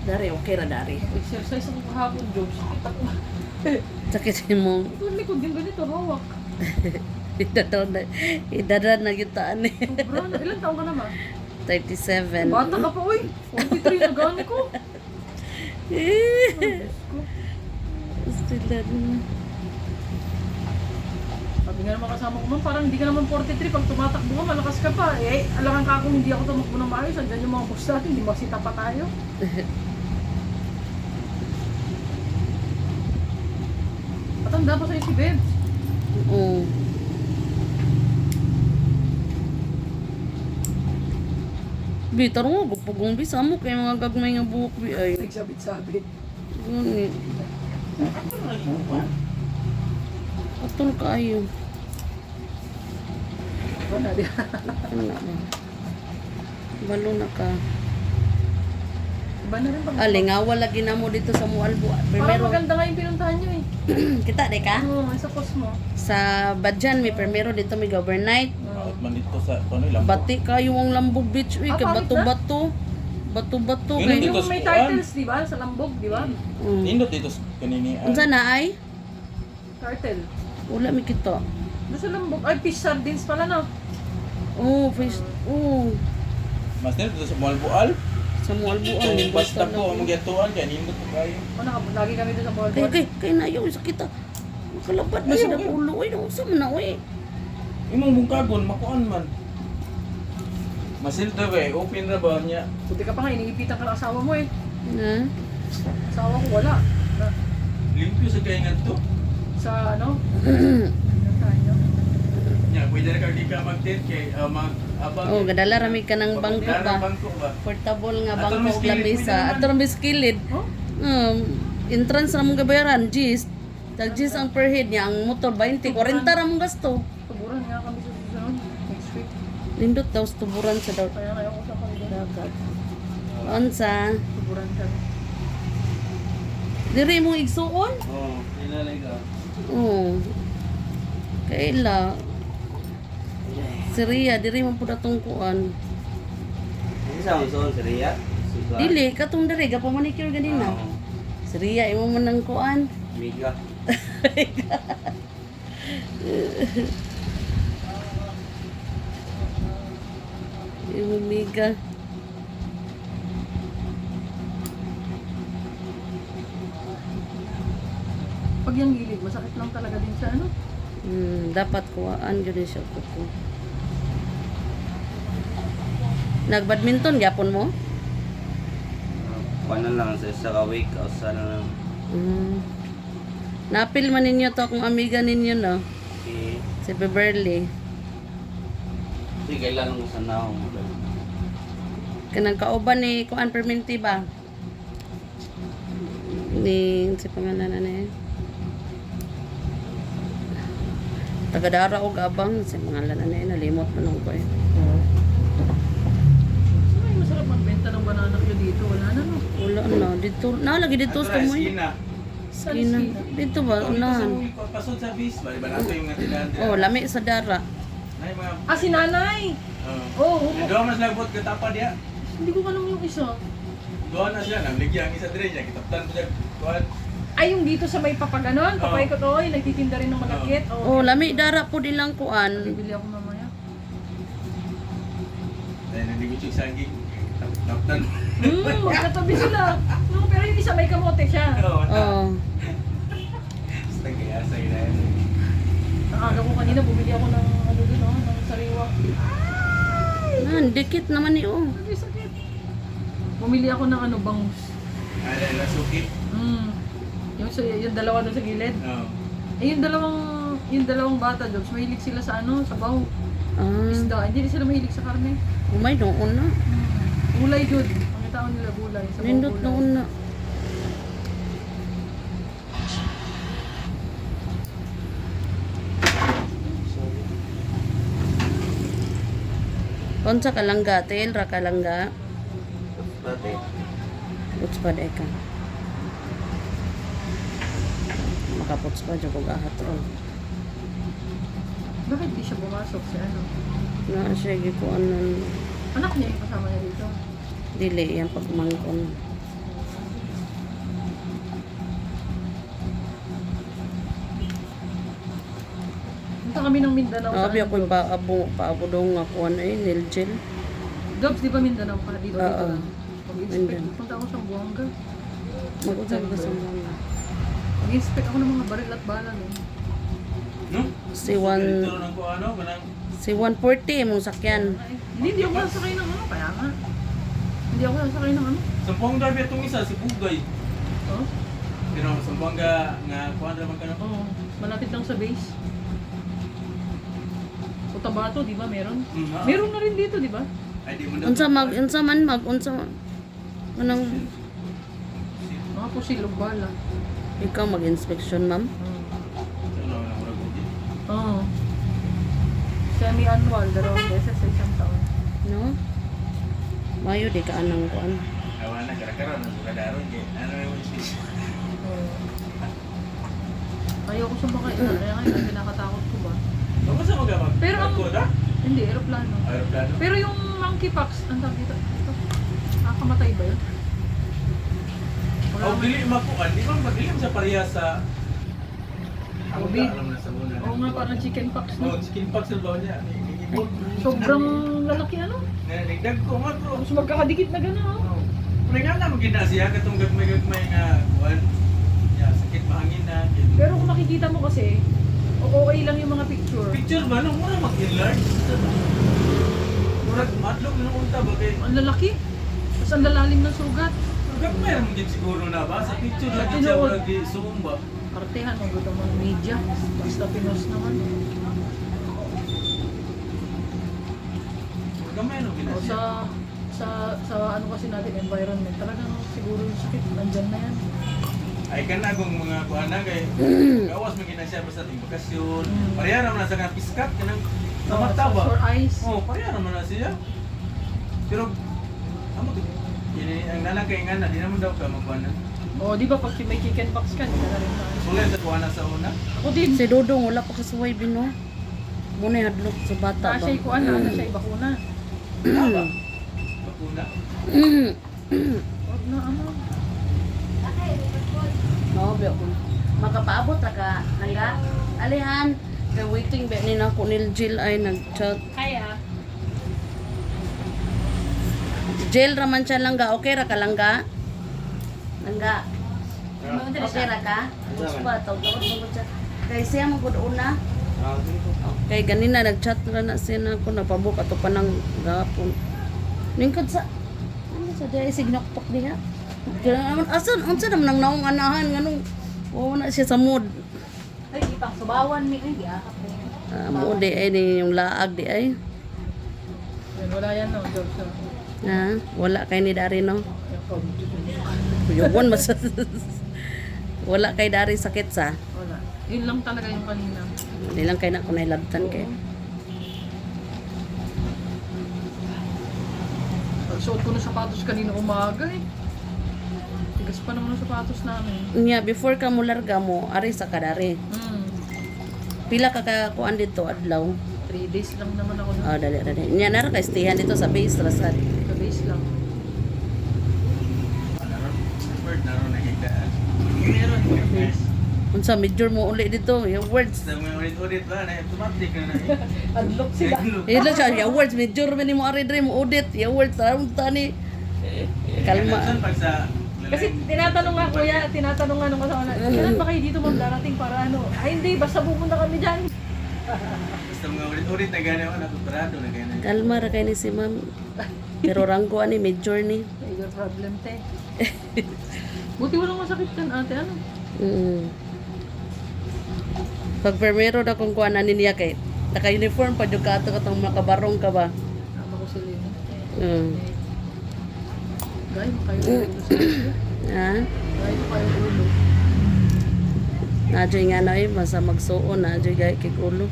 Dari, okay ra dari. Exercise ako kahapon, Jobs. Kita ko. Sakit mo. Ito ang likod yung ganito, hawak. Idadaan na gitaan eh. Sobra na. Ilang taon ka na ba? 37. Bata ka pa, uy. 43 na gani ko. Sila na. Sabi nga naman kasama ko, ma'am, parang hindi ka naman 43. Pag tumatakbo ka, malakas ka pa. Eh, alangan ka kung hindi ako tumakbo ng maayos. Andyan yung mga boss natin, hindi masita pa tayo. Patanda pa sa'yo si Bebs. Oo. Bi, tarong nga, gupugong bi, sa mo, kaya mga gagmay nga buhok bi ay. Nagsabit-sabit. Gani. Atol kayo. Wala di. Ano na. Balo na ka. Iba na rin pag... Ali nga, wala ginamo dito sa Mualbo. Parang Primero, maganda nga yung pinuntahan nyo eh. kita de ka? Oo, sa Cosmo. Sa Badjan, may primero dito may overnight. Out man dito sa ano lang. Bati kayo ang Lambog Beach. Uy, Ah, kay pangit bato-bato. Bato-bato. Yun Kay... dito Yung sa may Kuan. titles, di ba? Sa Lambog, di ba? Indot dito sa kanini. Unsa na ay? Turtle. Wala mi kita. Doon sa Lambog. Ay, fish sardines pala na. Oh, fish. Oh. Mas dito sa Malbual. Sa Mualbo So, ang basta ko ang magyatuan kaya nindot ko kayo. O, lagi kami doon sa Kay Ballboard. kay na yung sa kita. Makalabad na sila ulo. Uy, nung sa na uy. Imong bungkagon makuan man. Masil daw eh, open ra ba niya? Buti ka pa nga, iniipitan ka ng asawa mo eh. Na? Asawa ko wala. Limpyo sa kay ngadto. Sa ano? Ano tayo? Nya, pwede ra ka di ka mag-tent kay mag-abang. Oh, gadala rami ka ng bangko ba? Bangko ba? Portable nga Ato bangko may ug skilid, lamesa. pwede naman. Ato ram biskilid. Oh? Entrance ra mong gabayaran, Gis. Tag Gis ang per head niya, ang motor 20, 40 ra mong gasto. Tuburan nga kami sa susunod. Next week. Nindot daw sa tuburan sa daw. Kaya ngayon ko sa kanila. Dagat. Unsa? Tuburan ka. Diri mo igsuon? Oh, nilalay ka. Oo. Kaila. Siria, diri mo pud atong kuan. Isa ang son, Syria. Dili, katong diri, gapa manicure ganina. Siria, imo man ang kuan. Miga. Imo miga. Pag yung gilid, masakit lang talaga din sa ano. Dapat kuhaan gyud siya kuko. Nagbadminton gyapon mo? Paano lang sa isa ka week o sa lang. Napil man ninyo to akong amiga ninyo no, Okay. si Beverly. Sige, kailan mo sa naong. Kanang kauban ni kuan perminti ba? Ni si pangalan na niya. Tagadara og abang si pangalan na niya, nalimot man ko eh. Saan may masarap magbenta ng banana nyo dito? Wala na no. Wala na dito, nalagi dito sa tumoy. Skina. Saan Skina. skina? Dito ba unahan? Pasod sa bis, bali ba nato yung nga tindahan. Oh, lami sa dara. Nay mga Ah, si nanay! Oh, Oo, doon mas lagbot ka tapad ya. Hindi ko alam yung isa. Doon na siya, namligyan ang isa dire niya, kitaptan mo siya. Kuan. Ay, yung dito sa may papaganon, Oo. papaikot oy, nagtitinda rin ng malakit. Oh, lami dara po ilang kuan. Bibili ako mamaya. Dahil nagdigutsyog sa aging. Taptan mo. Magkatabi sila. No, pero yung isa may kamote siya. Oo. Oh. Basta kaya sa ina. Nakaga ko kanina, bumili ako ng ano din, oh, ng sariwa. Dikit naman ni oh. Ay, sakit. Bumili ako ng ano, bangus. Ano na suki. Yung dalawa doon sa gilid. Oo. Eh, yung dalawang bata, Jobs, mahilig sila sa ano, sa baw. Ah, Isda. Hindi rin sila mahilig sa karne. umay noon na. Gulay, Jud. Ang tawag nila gulay. Sa Nindot gulay. noon na. Konsa kalangga, tel ra kalangga. Dati. Uts pa de ka. Makaputs pa jud og ahat ro. Bakit di siya pumasok si ano? Na siya gikuan nun. Anak niya yung kasama niya dito. Dili yan pagmangkon. kami ng Mindanao. Abi ano, ako paabo dong ako ano nail gel. Gabs, di ba Mindanao ka? Dito Oo. lang. Mag-inspect. Mindanao. Punta ako sa Buanga. Mag-usap ka sa mga. Mag-inspect ako ng mga baril at bala. No? No? Si Juan- Ito lang ko ano, kanang Si 140 mong sakyan. Ay, hindi ako nasakay ng ano. Kaya nga. Hindi ako nasakay ng ano. Sampung driver itong isa, si Bugay. Oh? Pero sampung nga kuha naman ka no? Oo. Malapit lang sa base. Cotabato, di ba? Meron? Ah. Meron na rin dito, di ba? Ay, di mo na. Unsa anong Mga pusilog bala. ikaw mag-inspection, ma'am? Ano na mura gudi. Oo. Semi-annual, 2 beses sa isang taon. No? Mayo di ka anang kuan. Awan na kara-kara na suka daron kay ano yung istis. Oo. Ayoko sumakay na. Kaya ngayon, kinakatakot ko ba? Ano sa mga mag? Pero ang- Koda? Hindi, aeroplano. Aeroplano. Pero yung monkeypox, ang tawag dito? Nakakamatay ba yun? Wala Oh, naman. dili makuan, di ba magdilim sa pareha sa Covid. Alam na sa una. Oo nga, parang chickenpox Oh, na. chicken pox sa bawa niya. Sobrang lalaki ano? Nagdag ko nga bro. Tapos magkakadikit na gano'n. Oh. Pero nga na magina siya katong gagmay nga kuan. Ya, sakit mahangin na. Pero kung makikita mo kasi, okay lang yung mga picture. Picture ba nung mura mag-enlarge? Murag matlog na unta ba kay Ang lalaki. Tapos ang lalalim ng sugat. gagmay ra magin siguro na ba sa picture Sa lagi siya tinuod. murag di zoom ba. Artehan, ang gusto mga media. Basta Pinos naman. Gamay no O ginasya. sa ano kasi natin, environment, talagang siguro yung sakit, nandyan na yan. Ay kana kung mga kuan na kay gawas magina siya basta ting bakasyon. Mm. Pareha naman na sa kanang piskat kanang sa Oo, mata ba. sore eyes. Oh, pareha naman na siya. Pero amo to. Kini ang nanakay nga na di naman daw ka magkuan. O, di ba pag may chickenpox ka, hindi ka na rin na. Sulit sa kuan na sa una. Ako din. Si Dodong wala pa kasuway bino. Muna hadlok sa bata ba. Siya ikuan na, siya ibakuna. Tama. Bakuna. Huwag na, ano. No, biyo ko. Makapaabot ra ka nangga. Alihan, kay waiting ba ni nako nil Jill ay nag-chat. Kaya. Jill raman siya langga, okay ra ka langga? Langga. Okay ra ka? Uspa taw-taw mo siya. Kay siya mo gud una. Kay ganina nag-chat ra na siya na ako napabuk ato pa nang gapon. Lingkod sa ano sa dai signakpak diha. Ganun asan unsa naman nang naong anahan nganong wala siya sa mood. Ay, ipang subawan mi ay diakap na. Mo di ay ni yung laag di ay. Yan, wala yan, no, job sa. Ha? Wala kay ni Dari no. Yung code. Yugon mas wala kay Dari sakit sa. Wala. Yun lang talaga yung kanina. Hindi lang kay na ko nailabtan kay. Pagsuot ko ng sapatos kanina umaga eh. Tigas pa naman ang sapatos namin. Nya before ka mo larga mo ari sa kadari. Pila ka kuan dito adlaw. 3 days lang naman ako na. Ah dali. Nya nara ka istihan dito sa base rasad. Sa base lang. Naron. Bird naron nakikita. Meron sa base. Unsa major mo uli dito yung words. Sa mga ulit-ulit ba na automatic na Unlock sila. Ila siya yung words major man mo ari dre mo audit. Yung words taron tani. Kalma. Pag sa Kasi tinatanong nga kuya, tinatanong nga nung kasama na, kailan ba kayo dito ma'am darating para ano? Ay hindi, basta pupunta kami dyan. basta mga ulit-ulit na gano'n ako naturado na gano'n. Kalma ra kay ni si ma'am. Pero ranggo ani major ni. Major problem te. Buti walang masakit dyan ate, ano? Pag permero na kung kuha na niya kay naka-uniform pa jud ka ato katong makabarong ka ba. Tama ko sila yun. Gaya mo kayo ulo sa ulo. Ha? Gaya mo kayo ulo. Nadyo'y nga na eh, masa magsuon, nadyo'y gaya kay ulo.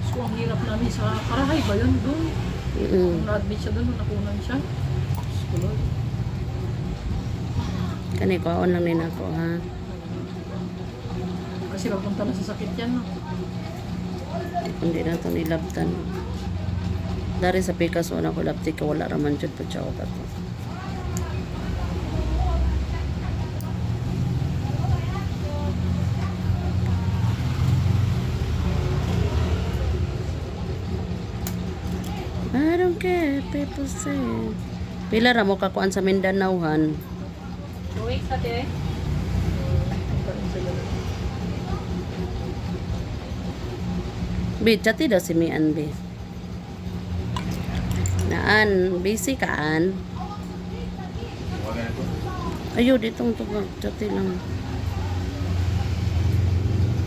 So ang hirap namin sa Karahay ba yun doon? Kung na-admit siya doon, nung nakunan siya. Skulod. Kani kuhaon lang din ako, ha? Kasi papunta na sa sakit yan, no? Hindi na ito nilabtan. Dari sa pikas, wala ko labti ka, wala raman dyan pa siya ako. pesos eh. Pila ra mo kakuan sa Mindanao han? 2 weeks ate. Bi, chati daw si Mian, bi. Naan, busy kaan. Wala na ko. Ayo, ditong tugag, chati lang.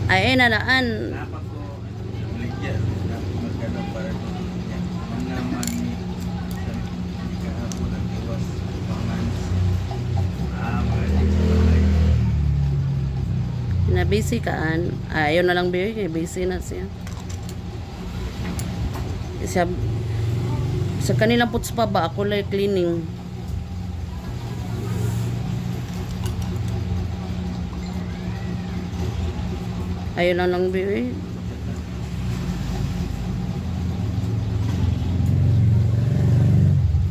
Ay, naan. Napak ko, ligya, magkano para niya. Manaman ni kahapon ang iwas pangan. Mga bahay. Na busy kaan. Ayaw na lang bi, busy na siya. Sa kanilang puts pa ba, ako lang cleaning. Ayaw na lang bi, eh.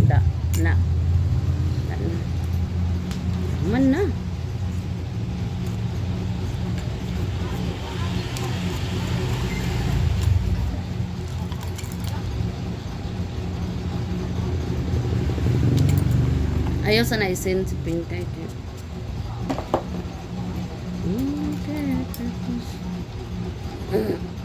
Da, na. Da na. Man na. Ayaw sa naisin si Pinkay. Okay.